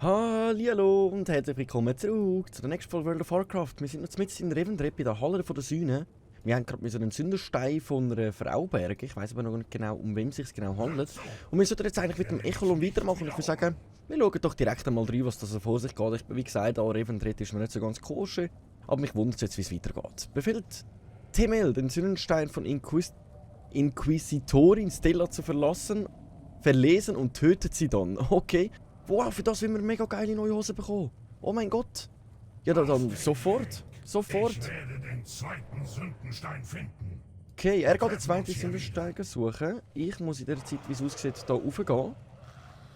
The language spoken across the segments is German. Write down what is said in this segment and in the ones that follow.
Hallihallo und herzlich willkommen zurück zu der nächsten Folge World of Warcraft. Wir sind noch mitten in Revendreth bei der Halle der Sühne. Wir haben gerade einen Sünderstein von einer Frau bergen. Ich weiß aber noch nicht genau, um wen es sich genau handelt. Und wir sollten jetzt eigentlich mit dem Echolon weitermachen. Und ich würde sagen, wir schauen doch direkt einmal rein, was da so vor sich geht. Wie gesagt, an Revendreth ist mir nicht so ganz koscher. Aber mich wundert jetzt, wie es weitergeht. Befiehlt Temel, den Sündenstein von Inquisitorin Stella zu verlassen, verlesen und tötet sie dann. Okay. Wow, für das will wir mega geile neue Hosen bekommen. Oh mein Gott. Ja, dann sofort. Sofort. Ich werde den zweiten Sündenstein finden. Okay, er geht den zweiten Sündenstein suchen. Ich muss in der Zeit, wie es aussieht, hier raufgehen.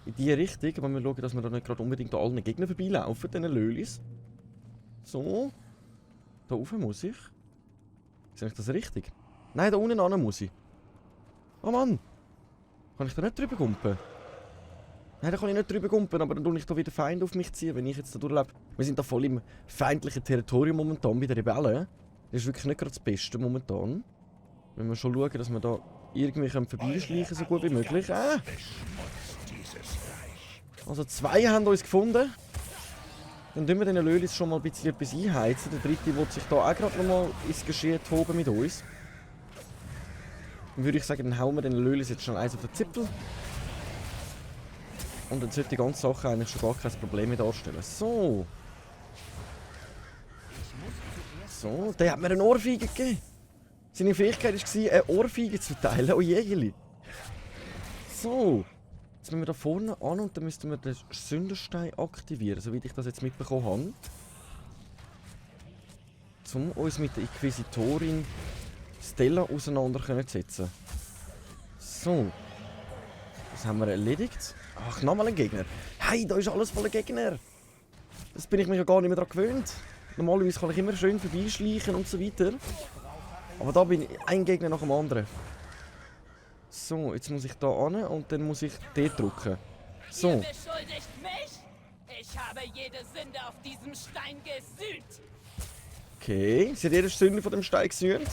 In die Richtung. Aber wir schauen, dass wir da nicht gerade unbedingt an allen Gegnern vorbeilaufen, diesen Lölis. So. Da rauf muss ich. Sehe ich das richtig? Nein, da unten ran muss ich. Oh Mann. Kann ich da nicht drüber gumpen? Nein, da kann ich nicht drüber gumpen, aber dann tue ich da wieder Feinde auf mich ziehen, wenn ich jetzt da durchlebe. Wir sind da voll im feindlichen Territorium momentan bei den Rebellen. Das ist wirklich nicht gerade das Beste momentan. Wenn wir schon schauen, dass wir da irgendwie vorbeischleichen, so gut wie möglich. Also 2 haben uns gefunden. Dann tun wir den Lölis schon mal ein bisschen etwas einheizen. Der dritte will sich da auch gerade noch mal ins Geschehen toben mit uns. Dann würde ich sagen, dann hauen wir den Lölis jetzt schon eins auf den Zippel. Und dann sollte die ganze Sache eigentlich schon gar kein Problem mehr darstellen. So. So, der hat mir eine Ohrfeige gegeben. Seine Fähigkeit war, eine Ohrfeige zu teilen. Oh je. So. Jetzt müssen wir da vorne an und dann müssten wir den Sündenstein aktivieren, soweit ich das jetzt mitbekommen habe. Um uns mit der Inquisitorin Stella auseinanderzusetzen. So. Das haben wir erledigt. Ach, nochmal ein Gegner. Hey, da ist alles voller Gegner. Das bin ich mir ja gar nicht mehr daran gewöhnt. Normalerweise kann ich immer schön vorbeischleichen und so weiter. Aber da bin ich ein Gegner nach dem anderen. So, jetzt muss ich da an und dann muss ich D drücken. So. Ihr beschuldigt mich? Ich habe jede Sünde auf diesem Stein gesühnt. Okay, sie hat jede Sünde von dem Stein gesühnt.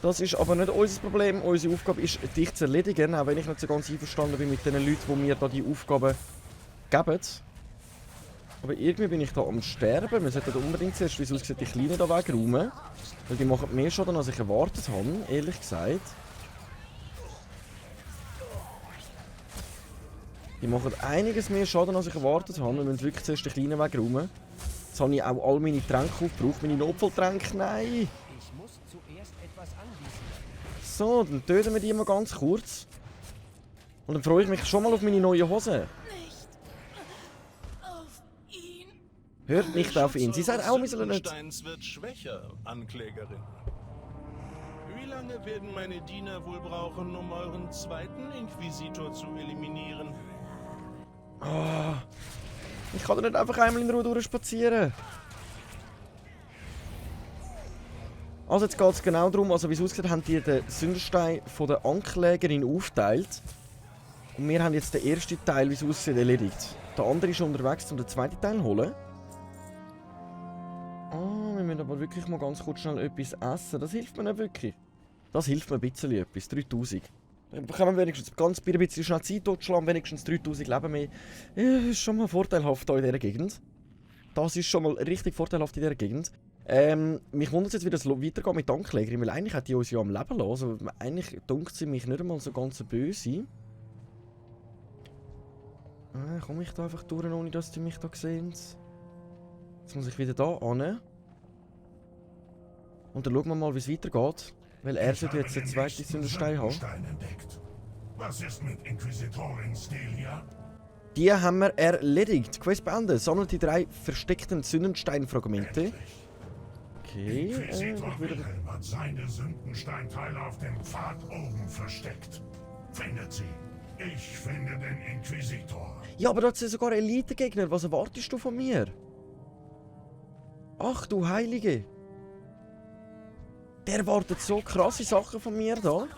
Das ist aber nicht unser Problem. Unsere Aufgabe ist, dich zu erledigen, auch wenn ich nicht so ganz einverstanden bin mit den Leuten, die mir da die Aufgaben geben. Aber irgendwie bin ich da am Sterben. Wir sollten unbedingt zuerst, wie es aussieht, die Kleinen da wegräumen. Weil die machen mehr Schaden, als ich erwartet habe, ehrlich gesagt. Die machen einiges mehr Schaden, als ich erwartet habe. Wir müssen wirklich zuerst die Kleinen wegräumen. Jetzt habe ich auch all meine Tränke aufgebraucht. Meine Notfalltränke, nein! So, dann töten wir die mal ganz kurz. Und dann freue ich mich schon mal auf meine neue Hose. Nicht auf ihn. Hört nicht auf ihn. Sie sagt auch, wir sollen nicht... Sündensteins wird schwächer, Anklägerin. Wie lange werden meine Diener wohl brauchen, um euren zweiten Inquisitor zu eliminieren? Oh, ich kann doch nicht einfach einmal in Ruhe durchspazieren. Also jetzt geht es genau darum, also wie es aussieht, haben die den Sündenstein von der Anklägerin aufgeteilt. Und wir haben jetzt den ersten Teil, wie es aussieht, erledigt. Der andere ist unterwegs, um den zweiten Teil zu holen. Ah, wir müssen aber wirklich mal ganz kurz schnell etwas essen. Das hilft mir nicht wirklich. Das hilft mir ein bisschen etwas. 3000. Dann bekommen wir wenigstens ganz ein bisschen schnell Zeit totschlagen, wenigstens 3000 Leben mehr. Ja, das ist schon mal vorteilhaft hier in dieser Gegend. Das ist schon mal richtig vorteilhaft in dieser Gegend. Mich wundert jetzt, wie das weitergeht mit der Anklägerin, weil eigentlich hat die uns ja am Leben lassen. Also eigentlich dunkt sie mich nicht einmal so ganz böse. Komme ich da einfach durch, ohne dass die mich da sehen? Jetzt muss ich wieder da hin. Und dann schauen wir mal, wie es weitergeht. Weil er sollte jetzt den zweiten Sündenstein haben. Was ist mit Inquisitorin Stelia? Die haben wir erledigt. Quest beendet. Sammelt die 3 versteckten Sündensteinfragmente. Okay, Inquisitor Wilhelm hat seine Sündensteinteile auf dem Pfad oben versteckt. Findet sie. Ich finde den Inquisitor. Ja, aber da hat sie sogar Elite-Gegner. Was erwartest du von mir? Ach du Heilige. Der erwartet so krasse Sachen von mir da.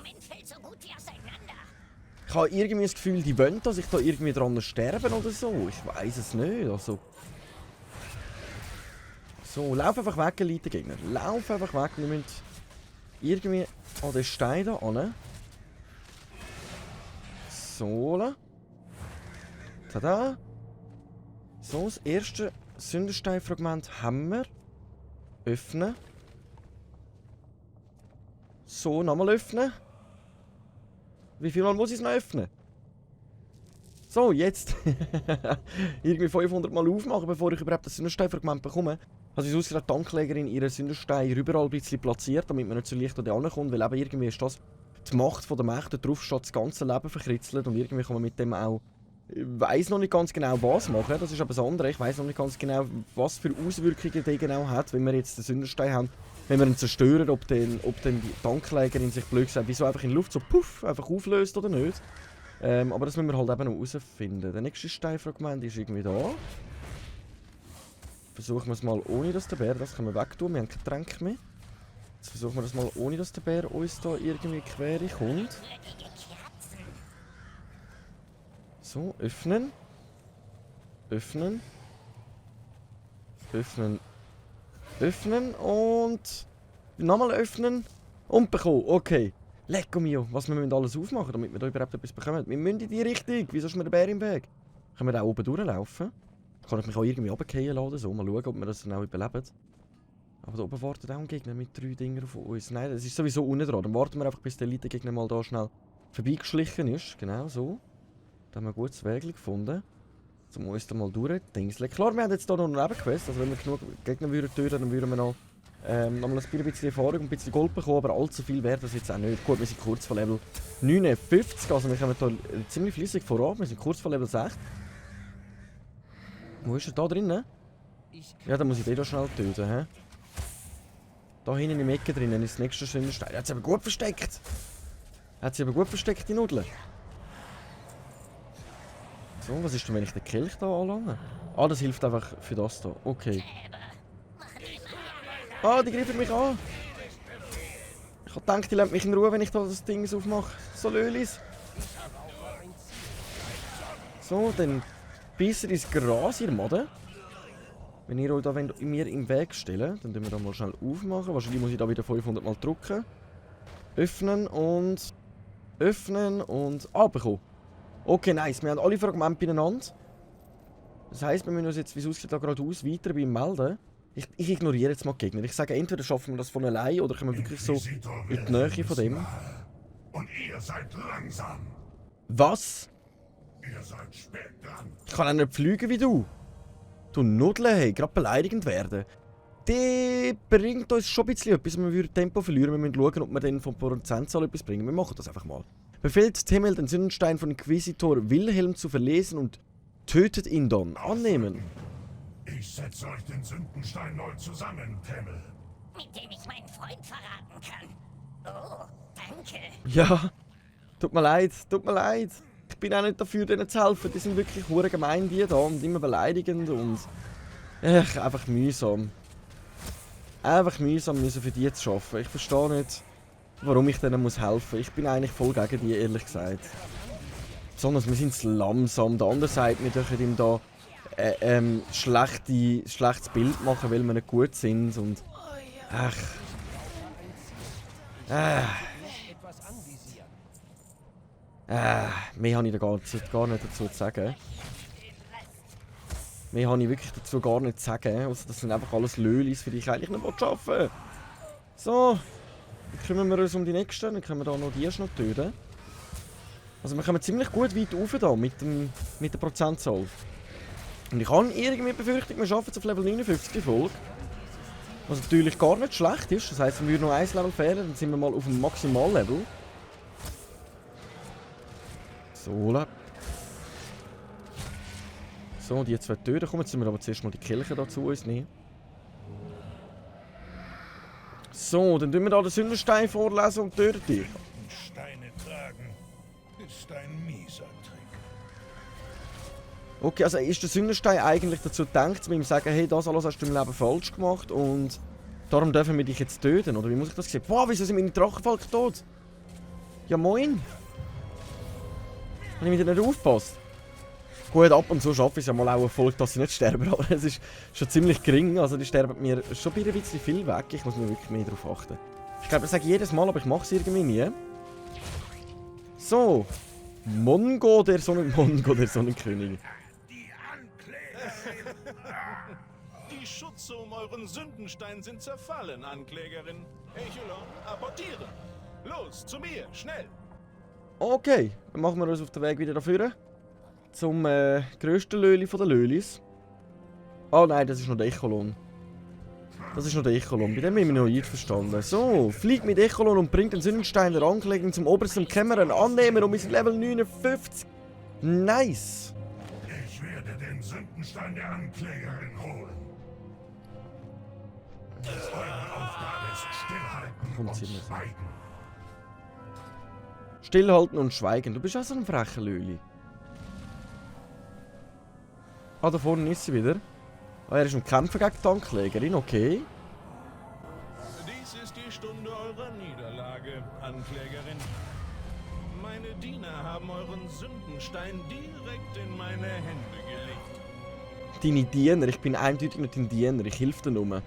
Ich habe irgendwie das Gefühl, die wollen, dass ich da irgendwie dran sterben oder so. Ich weiß es nicht. Also. So, lauf einfach weg, Elite-Gegner. Lauf einfach weg. Wir müssen irgendwie an den Stein da ran. So. Tada. So, das erste Sündensteinfragment haben wir. Öffnen. So, nochmal öffnen. Wie viel Mal muss ich es noch öffnen? So, jetzt. Irgendwie 500 Mal aufmachen, bevor ich überhaupt das Sündensteinfragment bekomme. Also, ich ausgerechnet die Tanklegerin ihren Sündenstein überall ein bisschen platziert, damit man nicht so leicht da ankommt. Weil eben irgendwie ist das die Macht der Mächte. Drauf steht das ganze Leben verkritzelt. Und irgendwie kann man mit dem auch. Ich weiss noch nicht ganz genau, was machen. Das ist aber das andere. Ich weiss noch nicht ganz genau, was für Auswirkungen der genau hat, wenn wir jetzt den Sündenstein haben. Wenn wir ihn zerstören, ob dann die Tanklegerin sich blöd gesagt, wieso einfach in die Luft so puff, einfach auflöst oder nicht. Aber das müssen wir halt eben noch herausfinden. Der nächste Steinfragment ist irgendwie da. Versuchen wir es mal ohne, dass der Bär, das können wir wegtun, wir haben kein Getränk mehr. Jetzt versuchen wir das mal ohne, dass der Bär uns da irgendwie quer kommt. So, öffnen. Öffnen. Öffnen. Öffnen und nochmal öffnen und bekommen. Okay. Lecco mio, was wir müssen alles aufmachen, damit wir da überhaupt etwas bekommen. Wir müssen in die Richtung. Wieso ist mir der Bär im Weg? Können wir da oben durchlaufen? Kann ich mich auch irgendwie runterfallen lassen? So, mal schauen, ob wir das dann auch überleben. Aber da oben wartet auch ein Gegner mit 3 Dingen auf uns. Nein, das ist sowieso unten dran. Dann warten wir einfach, bis der Elite-Gegner mal da schnell vorbeigeschlichen ist. Genau so. Da haben wir ein gutes Weg gefunden. Jetzt muss da mal durchdingseln. Klar, wir haben jetzt hier noch eine Nebenquest. Also wenn wir genug Gegner würden töten, dann würden wir noch mal ein bisschen Erfahrung und ein bisschen Gold bekommen. Aber allzu viel wäre das jetzt auch nicht. Gut, wir sind kurz vor Level 59. Also wir kommen hier ziemlich flüssig voran. Wir sind kurz vor Level 6. Wo ist er? Da drinnen? Ja, dann muss ich den da schnell töten. He? Da hinten im Ecke drinnen ist das nächste Sündenstein. Er hat sie aber gut versteckt. Die Nudeln. So, was ist denn, wenn ich den Kelch da anlange? Ah, das hilft einfach für das da. Okay. Ah, die greifen mich an. Ich hab gedacht, die lässt mich in Ruhe, wenn ich da das Ding aufmache. So Lölis. So, dann besser ins Gras, ihr Maden. Wenn ihr euch da mir im Weg stellen, dann tun wir da mal schnell aufmachen. Wahrscheinlich muss ich da wieder 500 Mal drücken. Öffnen und abbekommen. Okay, nice. Wir haben alle Fragmente beieinander. Das heisst, wir müssen uns jetzt, wie es aussieht, da geradeaus weiter beim Melden. Ich ignoriere jetzt mal die Gegner. Ich sage, entweder schaffen wir das von allein oder können wir wirklich so in die Nähe von dem. Und ihr seid langsam. Was? Ihr seid spät dran. Ich kann auch nicht fliegen wie du. Du Nudeln, hey, gerade beleidigend werden. Der bringt uns schon ein bisschen etwas. Wir würden Tempo verlieren. Wir müssen schauen, ob wir dann von Prozentzahl etwas bringen. Wir machen das einfach mal. Befehlt Temel, den Sündenstein von Inquisitor Wilhelm zu verlesen und tötet ihn dann. Annehmen. Ich setze euch den Sündenstein neu zusammen, Temel. Mit dem ich meinen Freund verraten kann. Oh, danke. Ja, tut mir leid. Ich bin auch nicht dafür, denen zu helfen. Die sind wirklich hure gemein, die da, und immer beleidigend und einfach mühsam. Einfach mühsam müssen für die zu arbeiten. Ich verstehe nicht, warum ich denen helfen muss. Ich bin eigentlich voll gegen die, ehrlich gesagt. Besonders wir sind langsam. Der andere sagt, wir dürfen ihm da schlechtes Bild machen, weil wir nicht gut sind und mehr habe ich da gar nicht dazu zu sagen. Mehr habe ich wirklich dazu gar nicht zu sagen. Also das sind einfach alles Lölis, für die ich eigentlich nicht arbeiten will. So, dann kümmern wir uns um die nächsten, dann können wir da noch die erst noch töten. Also wir kommen ziemlich gut weit rauf da mit der Prozentzahl. Und ich habe irgendwie Befürchtung, wir schaffen es auf Level 59 die Folge. Was natürlich gar nicht schlecht ist. Das heisst, wenn wir noch ein Level fehlen, dann sind wir mal auf dem Maximallevel. So. So, die 2 töten. Kommen, jetzt müssen wir aber zuerst mal die Kirche da zu uns nehmen. So, dann tun wir da den Sündenstein vorlesen und töten dich. Steine tragen ist ein mieser Trick. Okay, also ist der Sündenstein eigentlich dazu gedacht, zu ihm zu sagen, hey, das alles hast du im Leben falsch gemacht und darum dürfen wir dich jetzt töten, oder wie muss ich das sehen? Boah, wieso sind meine Drachenfalken tot? Ja moin! Habe ich wieder nicht aufgepasst? Gut, ab und zu schaffe ich es ja mal auch Erfolg, dass sie nicht sterben, aber es ist schon ziemlich gering. Also die sterben mir schon ein bisschen viel weg. Ich muss mir wirklich mehr darauf achten. Ich glaube, das sage ich jedes Mal, aber ich mache es irgendwie nie. So. Mongo der Sonnenkönig. Die Anklägerin! Die Schutze um euren Sündenstein sind zerfallen, Anklägerin. Echelon, apportieren. Los, zu mir, schnell. Okay, dann machen wir uns auf den Weg wieder dafür. Zum grössten Löli von den Lölis. Oh nein, das ist noch der Echolon. Das ist noch der Echolon, bei dem bin ich noch nicht verstanden. So, fliegt mit Echolon und bringt den Sündenstein der Anklägerin zum obersten Kämmerer Annehmer und wir sind Level 59. Nice. Ich werde den Sündenstein der Anklägerin holen. Eure Aufgabe ist stillhalten Kommt und sie nicht. schweigen. Stillhalten und schweigen. Du bist auch so ein frecher Löli. Ah, da vorne ist sie wieder. Ah, er ist am Kämpfen gegen die Anklägerin, okay. Dies ist die Stunde eurer Niederlage, Anklägerin. Meine Diener haben euren Sündenstein direkt in meine Hände gelegt. Deine Diener, ich bin eindeutig nicht dein Diener, ich helfe dir nur.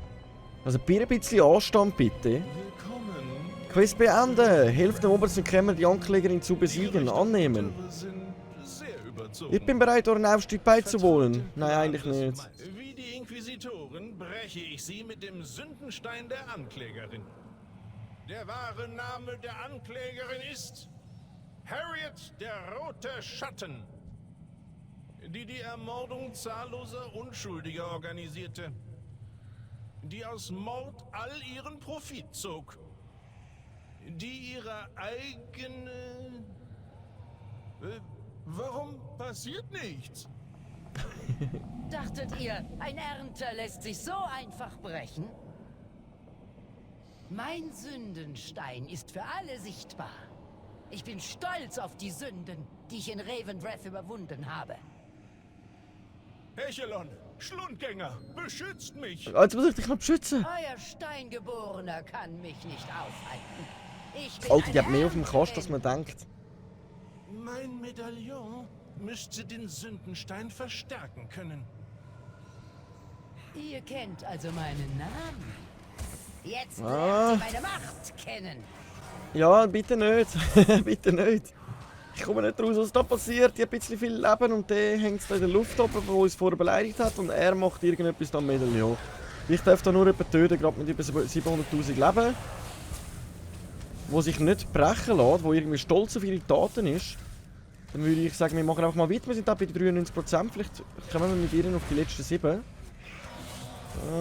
Also ein bisschen Anstand bitte. Willkommen. Quest beenden. Hilft dem obersten Kämmerer die Anklägerin zu besiegen. Annehmen. Sind sehr überzogen. Ich bin bereit, euren Aufstieg beizuwohnen. Nein, eigentlich nicht. Wie die Inquisitoren breche ich sie mit dem Sündenstein der Anklägerin. Der wahre Name der Anklägerin ist Harriet der Rote Schatten, die die Ermordung zahlloser Unschuldiger organisierte, die aus Mord all ihren Profit zog, die ihre eigene... warum passiert nichts? Dachtet ihr, ein Ernter lässt sich so einfach brechen? Mein Sündenstein ist für alle sichtbar. Ich bin stolz auf die Sünden, die ich in Ravenbreath überwunden habe. Echelon, Schlundgänger, beschützt mich! Jetzt muss ich dich noch beschützen. Euer Steingeborener kann mich nicht aufhalten. Ich bin Alter, die eine hat mehr auf dem Kasten, als Ernterin. man denkt. Mein Medaillon müsste den Sündenstein verstärken können. Ihr kennt also meinen Namen. Jetzt Ah. lernt ihr meine Macht kennen. Ja, bitte nicht. Bitte nicht. Ich komme nicht raus, was da passiert. Ich habe ein bisschen viel Leben und der hängt da in der Luft oben, wo uns vorher beleidigt hat. Und er macht irgendetwas am Medaillon. Ich darf da nur jemanden töten, gerade mit über 700'000 Leben. Wo sich nicht brechen lässt, wo irgendwie stolz auf ihre Taten ist. Dann würde ich sagen, wir machen einfach mal weiter. Wir sind da bei 93%. Vielleicht kommen wir mit ihr auf die letzten 7.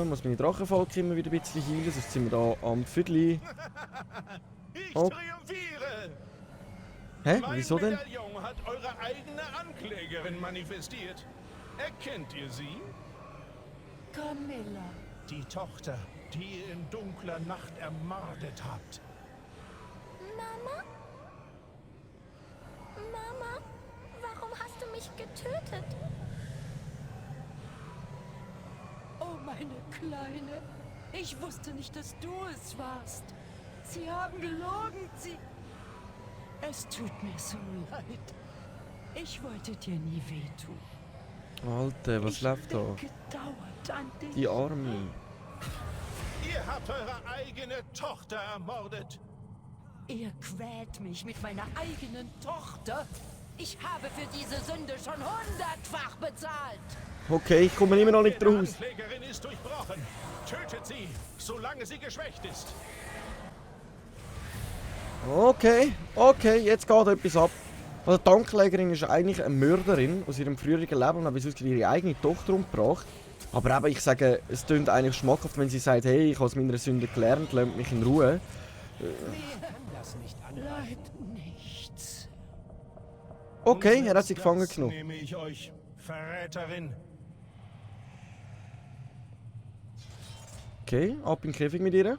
Muss meine Drachenfalke immer wieder ein bisschen heilen, sonst sind wir da am Viertel. Ich Oh. triumphiere! Hä? Mein Wieso denn? Medaillon hat eure eigene Anklägerin manifestiert. Erkennt ihr sie? Camilla. Die Tochter, die ihr in dunkler Nacht ermordet habt. Mama? Mama, warum hast du mich getötet? Oh, meine Kleine. Ich wusste nicht, dass du es warst. Sie haben gelogen. Es tut mir so leid. Ich wollte dir nie wehtun. Alter, was läuft da? Gedauert an dich. Die Arme. Ihr habt eure eigene Tochter ermordet. Ihr quält mich mit meiner eigenen Tochter. Ich habe für diese Sünde schon 100-fach bezahlt. Okay, ich komme immer noch nicht Die raus. Anklägerin ist durchbrochen. Tötet sie, solange sie geschwächt ist. Okay, jetzt geht etwas ab. Also die Anklägerin ist eigentlich eine Mörderin aus ihrem früheren Leben und hat bis jetzt ihre eigene Tochter umgebracht. Aber eben, ich sage, es klingt eigentlich schmackhaft, wenn sie sagt, hey, ich habe aus meiner Sünde gelernt, lasst mich in Ruhe. Bleibt nichts. Okay, er hat sie Das gefangen genommen. nehme ich euch, Verräterin. Okay, ab in den Käfig mit ihr.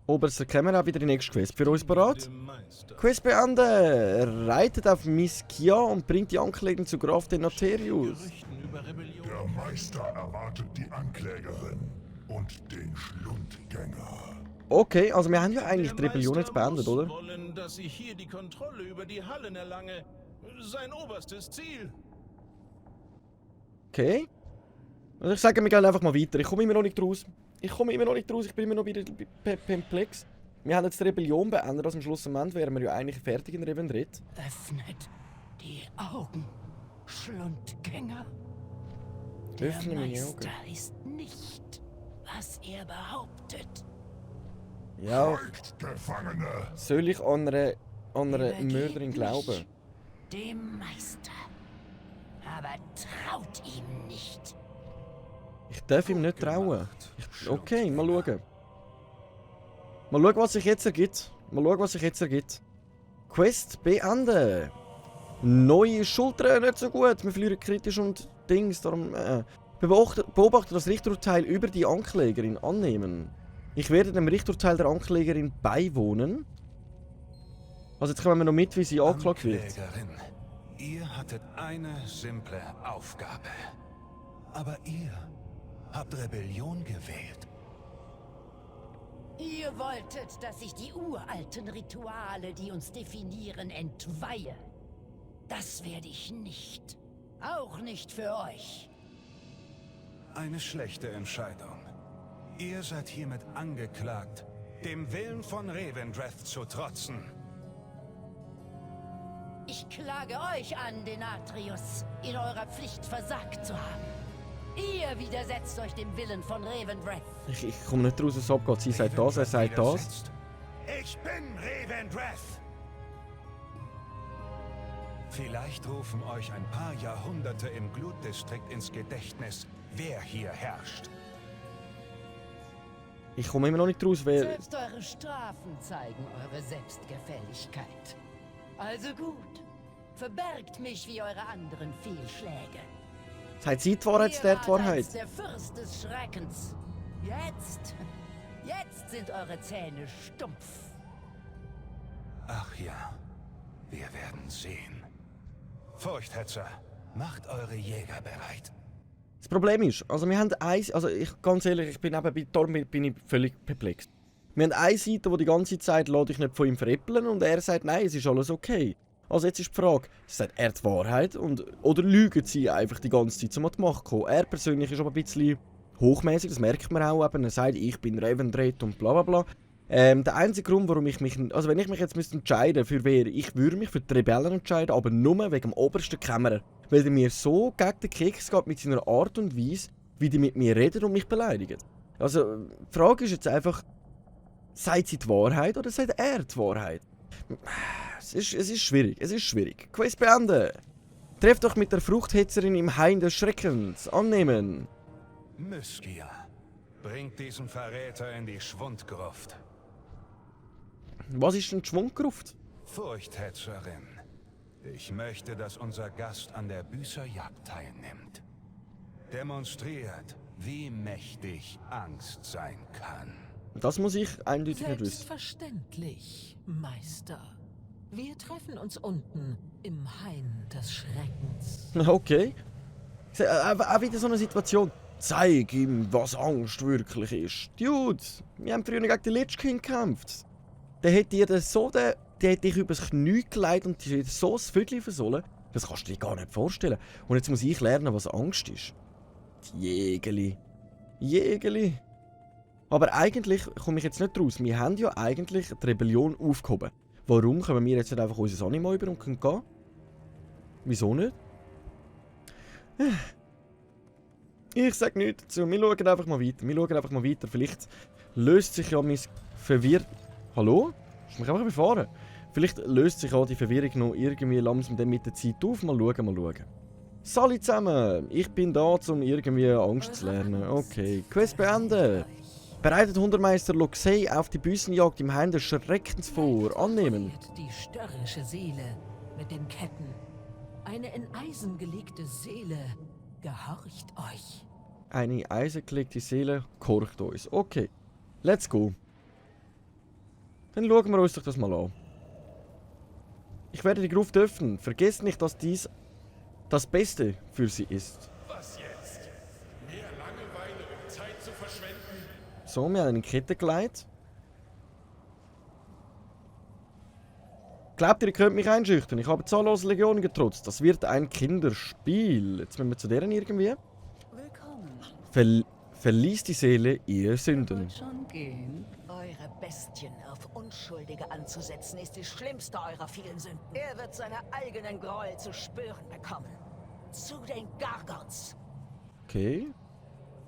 Oberster Kämmerer hat wieder die nächste Quest für uns parat. Dem Meister. Quest beenden! Er reitet auf Miss Kia und bringt die Anklägerin zu Graf Denaterius. Gerüchten über Rebellion. Der Meister erwartet die Anklägerin und den Schlundgänger. Okay, also wir haben ja eigentlich die Der Rebellion jetzt Meister beendet, muss oder? wollen, dass ich hier die Kontrolle über die Hallen erlange. sein oberstes Ziel. Okay. Also ich sage, wir gehen einfach mal weiter. Ich komme immer noch nicht raus. Ich bin immer noch perplex. Wir haben jetzt die Rebellion beendet, also am Schluss wären wir ja eigentlich fertig in Revendreth. Öffnet die Augen, Schlundgänger. Öffne meine Der Augen. Meister ist nicht, was er behauptet. Ja, Folgt, Gefangene! soll ich an einer Übergebt Mörderin mich glauben? Dem Meister. Aber traut ihm nicht. Ich darf ihm nicht trauen. Okay, mal schauen. Mal schauen, was sich jetzt ergibt. Quest beenden. Neue Schultern, nicht so gut. Wir verlieren kritisch und Dings. Darum beobachte das Richturteil über die Anklägerin annehmen. Ich werde dem Richturteil der Anklägerin beiwohnen. Also jetzt kommen wir noch mit, wie sie angeklagt wird. Anklägerin, ihr hattet eine simple Aufgabe. Aber ihr habt Rebellion gewählt. Ihr wolltet, dass ich die uralten Rituale, die uns definieren, entweihe. Das werde ich nicht. Auch nicht für euch. Eine schlechte Entscheidung. Ihr seid hiermit angeklagt, dem Willen von Revendreth zu trotzen. Ich klage euch an, Denatrius, in eurer Pflicht versagt zu haben. Ihr widersetzt euch dem Willen von Revendreth. Ich komme nicht raus, was abgeht. Sie sagt das, er sagt das. Widersetzt. Ich bin Revendreth. Vielleicht rufen euch ein paar Jahrhunderte im Glutdistrikt ins Gedächtnis, wer hier herrscht. Ich komme immer noch nicht raus, wer... Selbst eure Strafen zeigen eure Selbstgefälligkeit. Also gut, verbergt mich wie eure anderen Fehlschläge. Sagt sie die Wahrheit, der die Wahrheit. Ihr wart einst der Fürst des Schreckens. Jetzt sind eure Zähne stumpf. Ach ja, wir werden sehen. Furchthetzer, macht eure Jäger bereit. Das Problem ist, also wir haben ganz ehrlich, ich bin eben darum bin ich völlig perplex. Wir haben eine Seite, die ganze Zeit lässt dich nicht von ihm veräppeln und er sagt, nein, es ist alles okay. Also jetzt ist die Frage, sagt er die Wahrheit oder lügen sie einfach die ganze Zeit, um an die Macht zu kommen? Er persönlich ist aber ein bisschen hochmäßig, das merkt man auch eben. Er sagt, ich bin Revendreth und bla bla bla. Der einzige Grund, warum ich mich, also wenn ich mich jetzt entscheiden müsste, für wer, ich würde mich für die Rebellen entscheiden, aber nur wegen dem obersten Kämmerer. Weil der mir so gegen den Keks geht mit seiner Art und Weise, wie die mit mir reden und mich beleidigen. Also die Frage ist jetzt einfach, sagt sie die Wahrheit oder sagt er die Wahrheit? Es ist schwierig. Quest beenden. Trefft euch mit der Fruchthetzerin im Hain des Schreckens. Annehmen. Myskia, bringt diesen Verräter in die Schwundgruft. Was ist denn die Schwundgruft? Furchthetzerin, ich möchte, dass unser Gast an der Büßerjagd teilnimmt. Demonstriert, wie mächtig Angst sein kann. Das muss ich eindeutig nicht wissen. Selbstverständlich, Meister. Wir treffen uns unten im Hain des Schreckens. Okay. Auch wieder so eine Situation. Zeig ihm, was Angst wirklich ist. Dude, wir haben früher gegen den Lich King gekämpft. Der hat dir der hat dich übers Knie gelegt und dir so das Vögel versohlen. Das kannst du dir gar nicht vorstellen. Und jetzt muss ich lernen, was Angst ist. Die Jägeli. Aber eigentlich komme ich jetzt nicht raus. Wir haben ja eigentlich die Rebellion aufgehoben. Warum können wir jetzt nicht einfach unser Anima über und können gehen? Wieso nicht? Ich sage nichts dazu. Wir schauen einfach mal weiter. Vielleicht löst sich ja mein Verwirrung... Hallo? Ist mich einfach überfahren. Vielleicht löst sich auch die Verwirrung noch irgendwie langsam mit der Zeit auf. Mal schauen. Sali zusammen! Ich bin da, um irgendwie Angst zu lernen. Okay, Quest beenden. Bereitet Hundermeister Loxey auf die Büßenjagd im Hain des Schreckens vor. Annehmen. Die störrische Seele mit den Ketten. Eine in Eisen gelegte Seele gehorcht euch. Eine eisengelegte Seele gehorcht uns. Okay, let's go. Dann schauen wir uns doch das mal an. Ich werde die Gruft öffnen. Vergesst nicht, dass dies das Beste für sie ist. Was jetzt? Mehr Langeweile, um Zeit zu verschwenden? So, wir haben eine Kette gelegt. Glaubt ihr, ihr könnt mich einschüchtern? Ich habe zahllose Legionen getrotzt. Das wird ein Kinderspiel. Jetzt müssen wir zu deren irgendwie. Willkommen. Verlies die Seele ihrer Sünden. Wollt schon gehen? Eure Bestien auf Unschuldige anzusetzen, ist die schlimmste eurer vielen Sünden. Er wird seine eigenen Gräuel zu spüren bekommen. Zu den Gargons. Okay.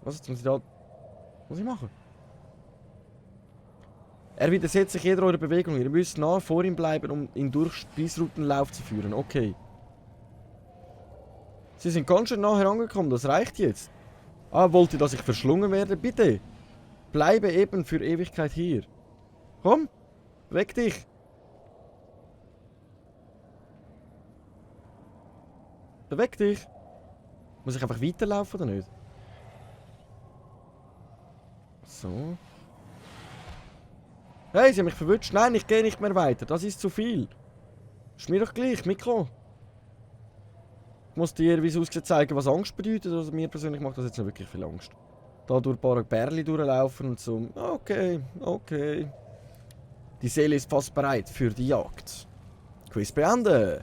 Was jetzt muss ich da... Was muss ich machen? Er widersetzt sich jeder eurer Bewegung. Ihr müsst nah vor ihm bleiben, um ihn durch Spießrutenlauf zu führen. Okay. Sie sind ganz schön nah herangekommen. Das reicht jetzt. Ah, wollt ihr, dass ich verschlungen werde? Bitte. Bleibe eben für Ewigkeit hier. Komm. Weg dich. Beweg dich. Muss ich einfach weiterlaufen oder nicht? So. Hey, sie haben mich verwünscht. Nein, ich gehe nicht mehr weiter. Das ist zu viel. Ist mir doch gleich, Mikro. Ich muss dir, wie es aussieht, zeigen, was Angst bedeutet. Also mir persönlich macht das jetzt nicht wirklich viel Angst. Da durch ein paar Bärli durchlaufen und so. Okay, okay. Die Seele ist fast bereit für die Jagd. Quiz beenden.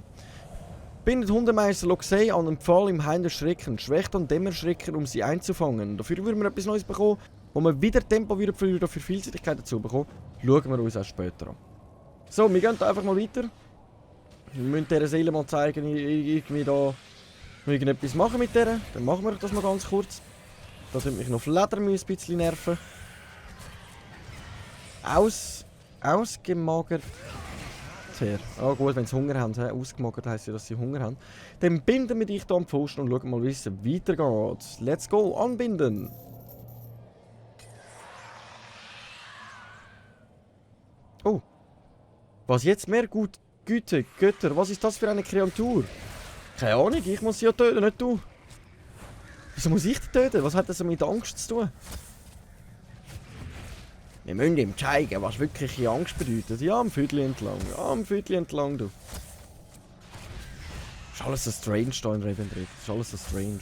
Bindet Hundemeister Loxey an den Pfahl im Hain der Schrecken. Schwächt an Dämmerschrecken, um sie einzufangen. Dafür würden wir etwas Neues bekommen, wo wir wieder Tempo verlieren, dafür Vielseitigkeit dazu bekommen. Schauen wir uns auch später an. So, wir gehen da einfach mal weiter. Wir müssen dieser Seele mal zeigen, irgendwie da irgendetwas machen mit der. Dann machen wir das mal ganz kurz. Da sind mich noch Fleder ein bisschen nerven. Ausgemagert. Ah gut, wenn sie Hunger haben. Ausgemagert heisst ja, dass sie Hunger haben. Dann binden wir dich hier am Pfosten und schauen mal, wie es weitergeht. Let's go, anbinden. Oh. Was jetzt mehr? Güte, Götter, was ist das für eine Kreatur? Keine Ahnung, ich muss sie ja töten, nicht du. Wieso muss ich die töten? Was hat das mit Angst zu tun? Wir müssen ihm zeigen, was wirkliche Angst bedeutet. Ja, am Viertel entlang. Ja, am Viertel entlang, du. Ist alles so strange da in Revendreth. Ist alles so strange.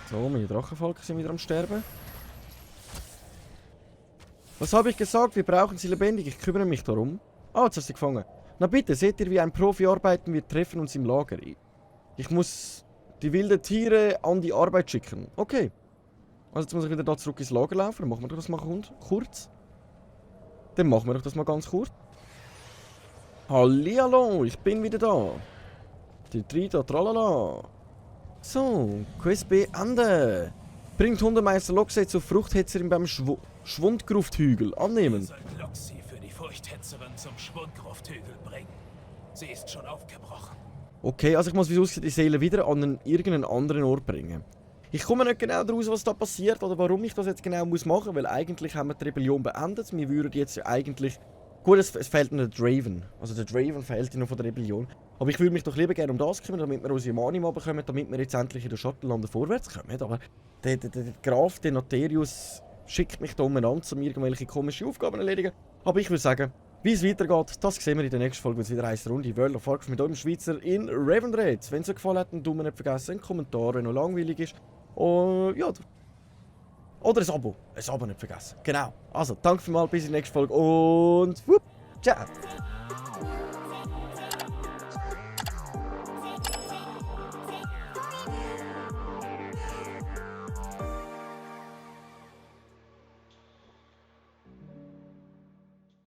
So, meine Drachenfalken sind wieder am Sterben. Was habe ich gesagt? Wir brauchen sie lebendig. Ich kümmere mich darum. Ah, jetzt hast du sie gefangen. Na bitte, seht ihr, wie ein Profi arbeiten? Wir treffen uns im Lager. Ich muss die wilden Tiere an die Arbeit schicken. Okay. Also jetzt muss ich wieder da zurück ins Lager laufen. Dann machen wir das mal kurz. Dann machen wir das mal ganz kurz. Hallihallo, ich bin wieder da. Die Trita, tralala. So, Quest beenden. Bringt Hundemeister Loxey zur Fruchthetzerin beim Schwundgrufthügel. Annehmen. Ihr sollt Loxey für die Furchthetzerin zum Schwundgrufthügel bringen. Sie ist schon aufgebrochen. Okay, also ich muss, wie es aussieht, die Seele wieder an irgendeinen anderen Ort bringen. Ich komme nicht genau daraus, was da passiert oder warum ich das jetzt genau machen muss, weil eigentlich haben wir die Rebellion beendet. Wir würden jetzt eigentlich... Gut, es fehlt noch der Draven. Also der Draven fehlt noch von der Rebellion. Aber ich würde mich doch lieber gerne um das kümmern, damit wir unsere Mani mal bekommen, damit wir jetzt endlich in den Schattenlanden vorwärts kommen. Aber der Graf, der Noterius, schickt mich da umeinander, um irgendwelche komischen Aufgaben zu erledigen. Aber ich würde sagen, wie es weitergeht, das sehen wir in der nächsten Folge, wenn es wieder heisst Runde World of Warcraft mit eurem Schweizer in Revendreth. Wenn es euch gefallen hat, dann tun wir nicht vergessen, einen Kommentar, wenn noch langweilig ist. Und ja, oder ein Abo. Ein Abo nicht vergessen. Genau. Also, danke vielmals, bis in der nächsten Folge und ciao.